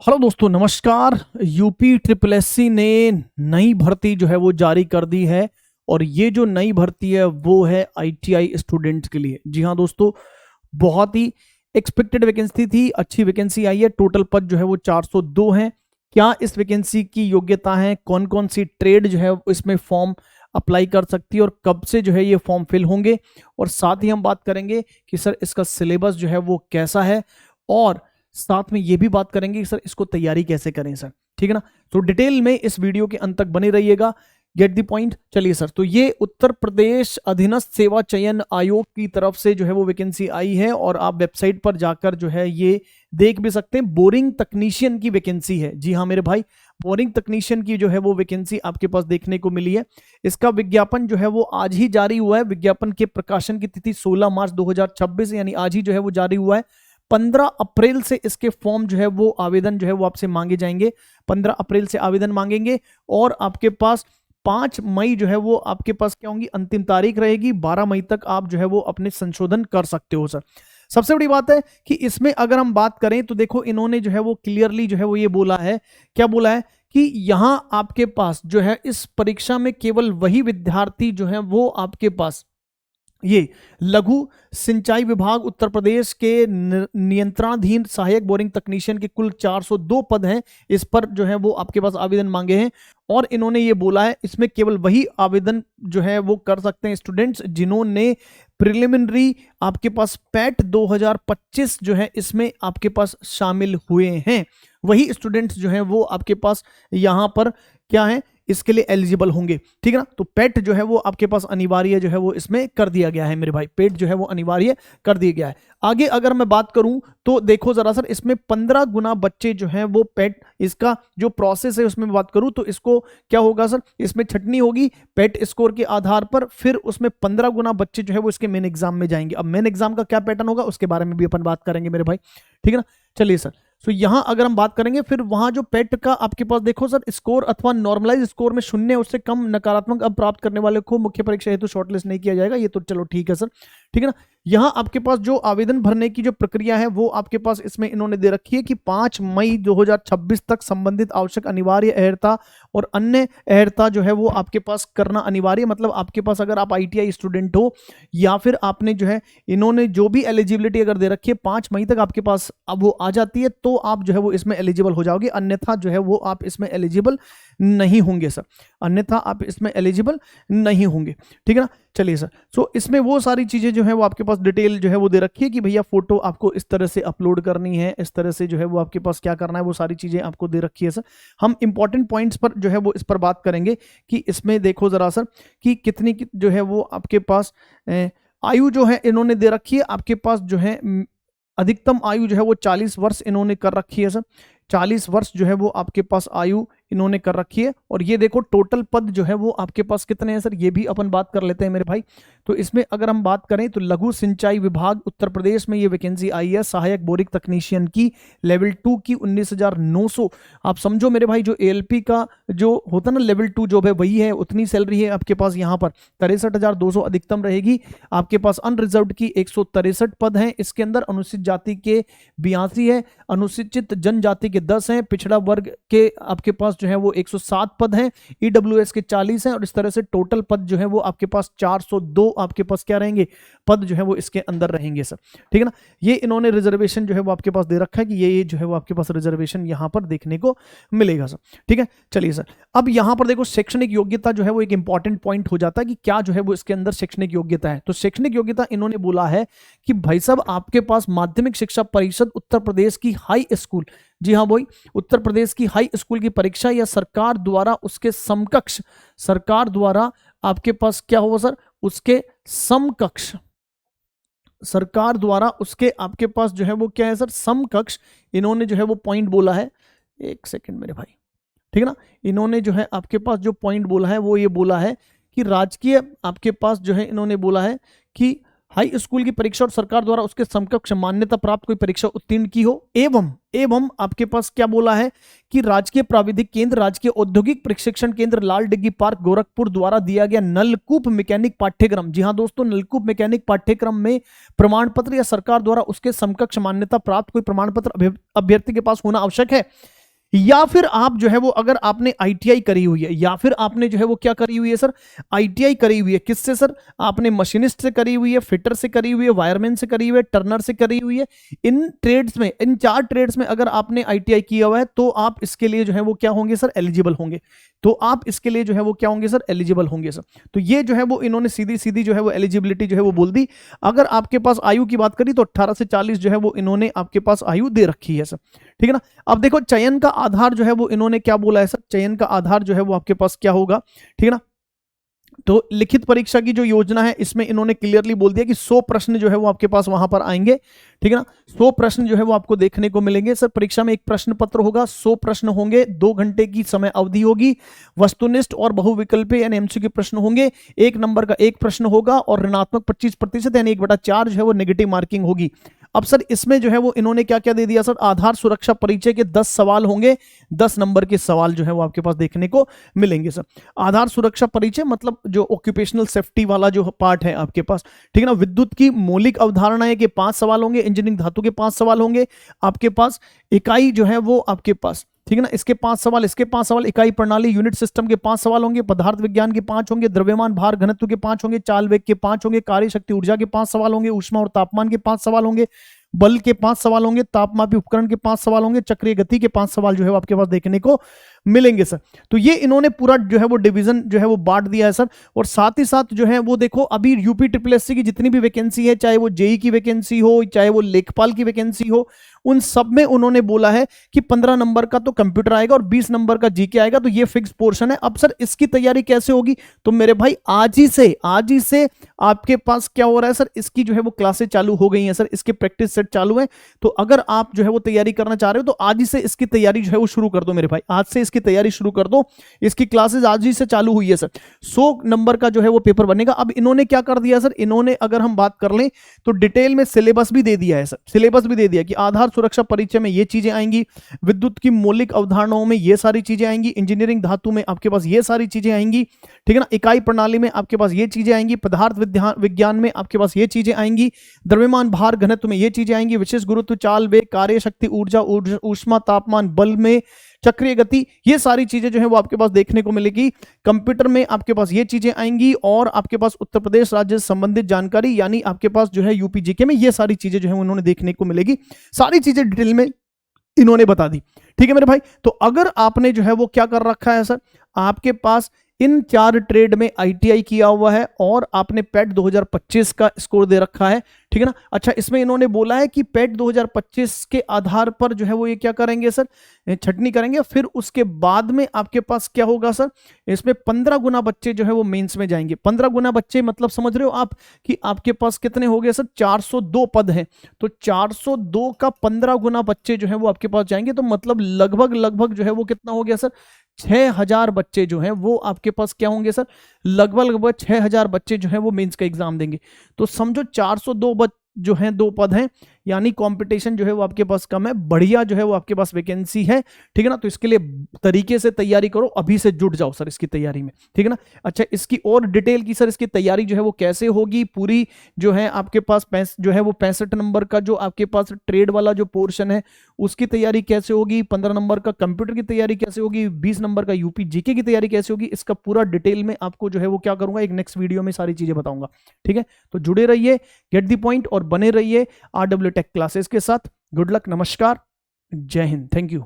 Hello दोस्तों, नमस्कार। UP triple SC ने नई भर्ती जो है वो जारी कर दी है। और ये जो नई भर्ती है वो है आईटीआई स्टूडेंट्स के लिए। जी हाँ दोस्तों, बहुत ही एक्सपेक्टेड वैकेंसी थी, अच्छी वैकेंसी आई है। टोटल पद जो है वो 402 हैं। क्या इस वैकेंसी की योग्यता है, कौन कौन सी ट्रेड जो है इसमें फॉर्म अप्लाई कर सकती है और कब से जो है ये फॉर्म फिल होंगे, और साथ ही हम बात करेंगे कि सर इसका सिलेबस जो है वो कैसा है, और साथ में ये भी बात करेंगे कि सर इसको तैयारी कैसे करें सर। ठीक है ना। तो डिटेल में इस वीडियो के अंत तक बने रहिएगा। Get the point. चलिए सर, तो ये उत्तर प्रदेश अधीनस्थ सेवा चयन आयोग की तरफ से जो है वो वैकेंसी आई है, और आप वेबसाइट पर जाकर जो है ये देख भी सकते हैं। बोरिंग तकनीशियन की वैकेंसी है। जी हाँ मेरे भाई, बोरिंग तकनीशियन की जो है वो वैकेंसी आपके पास देखने को मिली है। इसका विज्ञापन जो है वो आज ही जारी हुआ है। विज्ञापन के प्रकाशन की तिथि 16 मार्च 2026, यानी आज ही जो है वो जारी हुआ है। 15 अप्रैल से इसके फॉर्म जो है वो आवेदन जो है वो आपसे मांगे जाएंगे। 15 अप्रैल से आवेदन मांगेंगे, और आपके पास 5 मई जो है वो आपके पास क्या होंगी, अंतिम तारीख रहेगी। 12 मई तक आप जो है वो अपने संशोधन कर सकते हो सर। सबसे बड़ी बात है कि इसमें अगर हम बात करें तो देखो, इन्होंने जो है वो क्लियरली जो है वो ये बोला है, क्या बोला है कि यहां आपके पास जो है इस परीक्षा में केवल वही विद्यार्थी जो है वो आपके पास ये लघु सिंचाई विभाग उत्तर प्रदेश के नियंत्रणाधीन सहायक बोरिंग तकनीशियन के कुल 402 पद हैं। इस पर जो है वो आपके पास आवेदन मांगे हैं, और इन्होंने ये बोला है इसमें केवल वही आवेदन जो है वो कर सकते हैं स्टूडेंट्स जिन्होंने प्रिलिमिनरी आपके पास पैट 2025 जो है इसमें आपके पास शामिल हुए हैं। वही स्टूडेंट्स जो है वो आपके पास यहां पर क्या है, इसके लिए एलिजिबल होंगे। ठीक है ना। तो पेट जो है वो आपके पास अनिवार्य जो है वो इसमें कर दिया गया है मेरे भाई। पेट जो है वो अनिवार्य कर दिया गया है। आगे अगर मैं बात करूं तो देखो जरा सर, इसमें 15 गुना बच्चे जो हैं वो पेट, इसका जो प्रोसेस है उसमें बात करूं तो इसको क्या होगा सर, इसमें छटनी होगी पेट स्कोर के आधार पर। फिर उसमें 15 गुना बच्चे जो है वो इसके मेन एग्जाम में जाएंगे। अब मेन एग्जाम का क्या पैटर्न होगा उसके बारे में भी अपन बात करेंगे मेरे भाई। ठीक है ना। चलिए सर, तो यहां अगर हम बात करेंगे, फिर वहां जो पेट का आपके पास देखो सर, स्कोर अथवा नॉर्मलाइज स्कोर में 0 उससे कम नकारात्मक अब प्राप्त करने वाले को मुख्य परीक्षा हेतु शॉर्टलिस्ट नहीं किया जाएगा। ये तो चलो ठीक है सर। ठीक है ना। यहां आपके पास जो आवेदन भरने की जो प्रक्रिया है वो आपके पास इसमें इन्होंने दे रखी है कि 5 मई 2026 तक संबंधित आवश्यक अनिवार्य अहर्ता और अन्य अहर्ता जो है वो आपके पास करना अनिवार्य। मतलब आपके पास अगर आप आईटीआई स्टूडेंट हो, या फिर आपने जो है इन्होंने जो भी एलिजिबिलिटी अगर दे रखी है 5 मई तक आपके पास अब वो आ जाती है, तो आप जो है वो इसमें एलिजिबल हो जाओगे। अन्यथा जो है वो आप इसमें एलिजिबल नहीं होंगे सर। अन्यथा आप इसमें एलिजिबल नहीं होंगे। ठीक है ना। चलिए सर, सो इसमें वो सारी चीजें जो है वो आपके पास डिटेल जो है वो दे रखी है कि भैया फोटो आपको इस तरह से अपलोड करनी है, इस तरह से जो है वो आपके पास क्या करना है, वो सारी चीजें आपको दे रखी है सर। हम इंपॉर्टेंट पॉइंट्स पर जो है वो इस पर बात करेंगे कि इसमें देखो जरा सर कि कितनी जो है वो आपके पास आयु जो है इन्होंने दे रखी है। आपके पास जो है अधिकतम आयु जो है वो 40 वर्ष इन्होंने कर रखी है सर। 40 वर्ष जो है वो आपके पास आयु इन्होंने कर रखी है। और ये देखो टोटल पद जो है वो आपके पास कितने हैं सर, ये भी अपन बात कर लेते हैं मेरे भाई। तो इसमें अगर हम बात करें तो लघु सिंचाई विभाग उत्तर प्रदेश में ये वैकेंसी आई है सहायक बोरिंग तकनीशियन की, लेवल 2 की 19,900। आप समझो मेरे भाई, जो एएलपी का जो होता है ना लेवल 2 जॉब है, वही है, उतनी सैलरी है आपके पास यहाँ पर। 63,200 अधिकतम रहेगी आपके पास। अनरिजर्व्ड की 163 पद हैं इसके अंदर। अनुसूचित जाति के 82 है, अनुसूचित जनजाति के 10 हैं, पिछड़ा वर्ग के आपके पास जो है वो 107 पद हैं, ईडब्ल्यूएस के 40 हैं, और इस तरह से टोटल पद जो है वो आपके पास 402 आपके पास क्या रहेंगे, पद जो है वो इसके अंदर रहेंगे सर। ठीक है ना। ये इन्होंने रिजर्वेशन जो है वो आपके पास दे रखा है कि ये जो है वो आपके पास रिजर्वेशन यहां पर देखने को मिलेगा सर। ठीक है। चलिए सर, अब यहां पर देखो शैक्षणिक योग्यता जो है वो एक इंपॉर्टेंट पॉइंट हो जाता है कि क्या जो है वो इसके अंदर शैक्षणिक योग्यता है। तो शैक्षणिक योग्यता इन्होंने बोला है कि भाई साहब आपके पास माध्यमिक शिक्षा परिषद उत्तर प्रदेश की हाई स्कूल, जी हाँ भाई, उत्तर प्रदेश की हाई स्कूल की परीक्षा या सरकार द्वारा उसके समकक्ष, सरकार द्वारा आपके पास क्या होगा सर, उसके समकक्ष, सरकार द्वारा उसके आपके पास जो है वो क्या है सर, समकक्ष। इन्होंने जो है वो पॉइंट बोला है, एक सेकंड मेरे भाई। ठीक है ना। इन्होंने जो है आपके पास जो पॉइंट बोला है वो ये बोला है कि राजकीय आपके पास जो है इन्होंने बोला है कि हाई स्कूल की परीक्षा और सरकार द्वारा उसके समकक्ष मान्यता प्राप्त कोई परीक्षा उत्तीर्ण की हो, एवं आपके पास क्या बोला है कि राजकीय प्राविधिक केंद्र, राजकीय औद्योगिक प्रशिक्षण केंद्र लाल डिग्गी पार्क गोरखपुर द्वारा दिया गया नलकूप मैकेनिक पाठ्यक्रम, जी हां दोस्तों, नलकूप मैकेनिक पाठ्यक्रम में प्रमाण पत्र या सरकार द्वारा उसके समकक्ष मान्यता प्राप्त कोई प्रमाण पत्र अभ्यर्थी के पास होना आवश्यक है। या फिर आप जो है वो अगर आपने आईटीआई करी हुई है, या फिर आपने जो है वो क्या करी हुई है सर, आईटीआई करी हुई है, किससे सर, आपने मशीनिस्ट से करी हुई है, फिटर से करी हुई है, वायरमैन से करी हुई है, टर्नर से करी हुई है। इन ट्रेड्स में, इन 4 ट्रेड्स में अगर आपने आईटीआई किया हुआ है तो आप इसके लिए जो है वो क्या होंगे सर, एलिजिबल होंगे। तो आप इसके लिए जो है वो क्या होंगे सर, एलिजिबल होंगे सर। तो ये जो है वो इन्होंने सीधी सीधी जो है वो एलिजिबिलिटी जो है वो बोल दी। अगर आपके पास आयु की बात करी तो 18 से 40 जो है वो इन्होंने आपके पास आयु दे रखी है सर, ठीक है ना। अब देखो चयन का आधार जो है वो इन्होंने क्या बोला है सर, चयन का आधार जो है वो आपके पास क्या होगा, ठीक है ना। तो लिखित परीक्षा की जो योजना है इसमें इन्होंने क्लियरली बोल दिया कि 100 प्रश्न जो है वो आपके पास वहां पर आएंगे, ठीक है ना। 100 प्रश्न जो है वो आपको देखने को मिलेंगे सर। परीक्षा में एक प्रश्न पत्र होगा, 100 प्रश्न होंगे, 2 घंटे की समय अवधि होगी। वस्तुनिष्ठ और बहुविकल्पीय यानी एमसीक्यू प्रश्न होंगे, 1 नंबर का एक प्रश्न होगा और ऋणात्मक 25% यानी 1/4 जो है वो नेगेटिव मार्किंग होगी। अब सर इसमें जो है वो इन्होंने क्या क्या दे दिया सर, आधार सुरक्षा परिचय के 10 सवाल होंगे, 10 नंबर के सवाल जो है वो आपके पास देखने को मिलेंगे सर। आधार सुरक्षा परिचय मतलब जो ऑक्यूपेशनल सेफ्टी वाला जो पार्ट है आपके पास, ठीक है ना। विद्युत की मौलिक अवधारणाएं के 5 सवाल होंगे, इंजीनियरिंग धातु के 5 सवाल होंगे आपके पास, इकाई जो है वो आपके पास, ठीक है ना, इसके 5 सवाल, इसके 5 सवाल, इकाई प्रणाली यूनिट सिस्टम के 5 सवाल होंगे, पदार्थ विज्ञान के 5 होंगे, द्रव्यमान भार घनत्व के 5 होंगे, चाल वेग के 5 होंगे, कार्य शक्ति ऊर्जा के 5 सवाल होंगे, ऊष्मा और तापमान के 5 सवाल होंगे, बल के 5 सवाल होंगे, तापमापी उपकरण के 5 सवाल होंगे, चक्रीय गति के 5 सवाल जो है आपके पास देखने को मिलेंगे सर। तो ये इन्होंने पूरा जो है वो डिवीजन जो है वो बांट दिया है सर। और साथ ही साथ जो है वो देखो अभी यूपी ट्रिपल एससी की जितनी भी वैकेंसी है, चाहे वो जेई की वैकेंसी हो, चाहे वो लेखपाल की वैकेंसी हो, उन सब में उन्होंने बोला है कि 15 नंबर का तो कंप्यूटर आएगा और 20 नंबर का जीके आएगा। तो ये फिक्स पोर्शन है। अब सर इसकी तैयारी कैसे होगी, तो मेरे भाई आज ही से आपके पास क्या हो रहा है सर, इसकी जो है वो क्लासेस चालू हो गई हैं सर, इसके प्रैक्टिस सेट चालू है। तो अगर आप जो है वो तैयारी करना चाह रहे हो तो आज ही से इसकी तैयारी जो है वो शुरू कर दो मेरे भाई, आज से इसकी तैयारी शुरू कर दो। इसकी क्लासेस आज ही से चालू हुई है सर। 100 नंबर का जो है वो पेपर बनेगा। अब इन्होंने क्या कर दिया सर, इन्होंने अगर हम बात कर लें तो डिटेल में सिलेबस भी दे दिया है सर, सिलेबस भी दे दिया कि आधार सुरक्षा परिचय में ये चीजें आएंगी, विद्युत की मौलिक अवधारणाओं में ये सारी चीजें आएंगी, इंजीनियरिंग धातु में आपके पास ये सारी चीजें आएंगी, ठीक है ना, इकाई प्रणाली में आपके पास ये चीजें आएंगी, पदार्थ विज्ञान में आपके पास ये चीजें आएंगी, द्रव्यमान भार घनत्व में ये चीजें आएंगी, विशेष गुरुत्व, चाल वेग, कार्य शक्ति ऊर्जा, ऊष्मा तापमान, बल में चक्रीय गति, ये सारी चीजें जो है वो आपके पास देखने को मिलेगी। कंप्यूटर में आपके पास ये चीजें आएंगी और आपके पास उत्तर प्रदेश राज्य से संबंधित जानकारी यानी आपके पास जो है यूपी जीके में ये सारी चीजें जो है उन्होंने देखने को मिलेगी। सारी चीजें डिटेल में इन्होंने बता दी, ठीक है मेरे भाई। तो अगर आपने जो है वो क्या कर रखा है सर, आपके पास इन 4 ट्रेड में आईटीआई किया हुआ है और आपने पेट 2025 का स्कोर दे रखा है, ठीक है ना। अच्छा, इसमें इन्होंने बोला है कि पेट 2025 के आधार पर जो है वो ये क्या करेंगे सर, छटनी करेंगे। फिर उसके बाद में आपके पास क्या होगा सर, इसमें 15 गुना बच्चे जो है वो मेंस में जाएंगे। 15 गुना बच्चे मतलब समझ रहे हो आप कि आपके पास कितने हो गए सर, 402 पद हैं। तो 402 का 15 गुना बच्चे जो है वो आपके पास जाएंगे। तो मतलब लगभग जो है वो कितना हो गया सर, 6000 बच्चे जो हैं वो आपके पास क्या होंगे सर, लगभग 6000 बच्चे जो हैं वो मेंस का एग्जाम देंगे। तो समझो 402 जो हैं 2 पद हैं, यानी कंपटीशन जो है वो आपके पास कम है, बढ़िया जो है वो आपके पास वैकेंसी है, ठीक है ना। तो इसके लिए तरीके से तैयारी करो, अभी से जुट जाओ सर इसकी तैयारी में, ठीक है ना। अच्छा, इसकी और डिटेल की सर इसकी तैयारी जो है वो कैसे होगी पूरी, जो है आपके पास जो है वो 65 नंबर का जो आपके पास ट्रेड वाला जो पोर्शन है उसकी तैयारी कैसे होगी, 15 नंबर का कंप्यूटर की तैयारी कैसे होगी, 20 नंबर का यूपी जीके की तैयारी कैसे होगी, इसका पूरा डिटेल में आपको जो है वो क्या करूंगा, एक नेक्स्ट वीडियो में सारी चीजें बताऊंगा, ठीक है। तो जुड़े रहिए, गेट द पॉइंट, और बने रहिए RW टेक क्लासेस के साथ। गुड लक, नमस्कार, जय हिंद, थैंक यू।